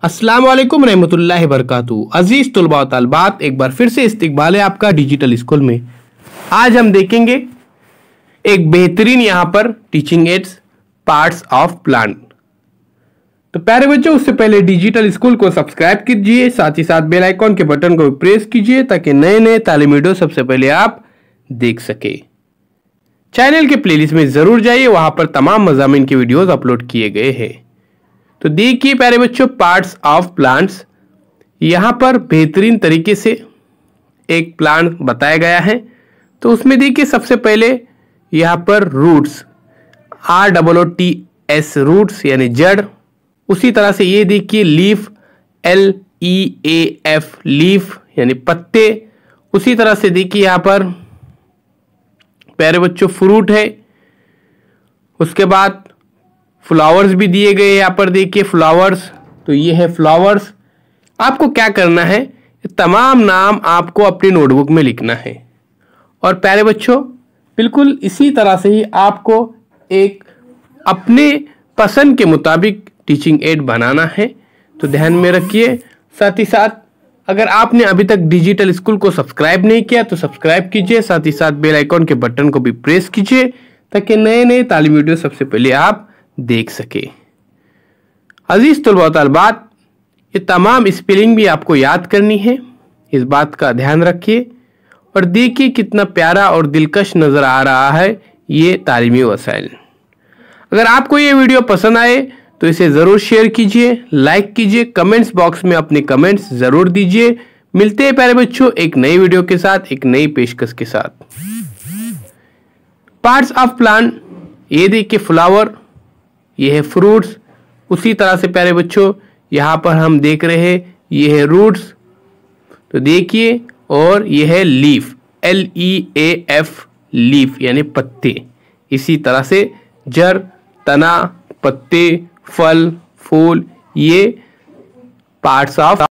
अस्सलाम वालेकुम रहमतुल्लाहि बरकातहू। अजीज तुलबा व तालिबात, एक बार फिर से इस्तकबाल है आपका डिजिटल स्कूल में। आज हम देखेंगे एक बेहतरीन यहाँ पर teaching ads parts of plant. तो प्यारे बच्चों, उससे पहले डिजिटल स्कूल को सब्सक्राइब कीजिए, साथ ही साथ बेल आइकॉन के बटन को भी प्रेस कीजिए ताकि नए नए तालीमी वीडियो सबसे पहले आप देख सके। चैनल के प्लेलिस्ट में जरूर जाइए, वहां पर तमाम मज़ामीन के वीडियोस अपलोड किए गए हैं। तो देखिए प्यारे बच्चों, पार्ट्स ऑफ प्लांट्स, यहाँ पर बेहतरीन तरीके से एक प्लांट बताया गया है। तो उसमें देखिए सबसे पहले यहाँ पर रूट्स, ROOTS रूट्स यानी जड़। उसी तरह से ये देखिए लीफ, LEAF लीफ यानी पत्ते। उसी तरह से देखिए यहाँ पर प्यारे बच्चों फ्रूट है। उसके बाद फ्लावर्स भी दिए गए यहाँ पर देखिए फ्लावर्स, तो ये है फ्लावर्स। आपको क्या करना है, तमाम नाम आपको अपनी नोटबुक में लिखना है। और प्यारे बच्चों बिल्कुल इसी तरह से ही आपको एक अपने पसंद के मुताबिक टीचिंग एड बनाना है, तो ध्यान में रखिए। साथ ही साथ अगर आपने अभी तक डिजिटल स्कूल को सब्सक्राइब नहीं किया तो सब्सक्राइब कीजिए, साथ ही साथ बेल आइकॉन के बटन को भी प्रेस कीजिए ताकि नए नए तालीमी वीडियो सबसे पहले आप देख सके। अजीज तुलबा व तालिबात, ये तमाम स्पेलिंग भी आपको याद करनी है, इस बात का ध्यान रखिए। और देखिए कितना प्यारा और दिलकश नज़र आ रहा है ये तालीमी वसाइल। अगर आपको ये वीडियो पसंद आए तो इसे ज़रूर शेयर कीजिए, लाइक कीजिए, कमेंट्स बॉक्स में अपने कमेंट्स ज़रूर दीजिए। मिलते हैं प्यारे बच्चों एक नई वीडियो के साथ, एक नई पेशकश के साथ। पार्ट्स ऑफ प्लांट, ये देखिए फ्लावर, ये है फ्रूट्स। उसी तरह से प्यारे बच्चों यहाँ पर हम देख रहे हैं ये है रूट्स, तो देखिए, और ये है लीफ, LEAF लीफ यानी पत्ते। इसी तरह से जड़, तना, पत्ते, फल, फूल, ये पार्ट्स ऑफ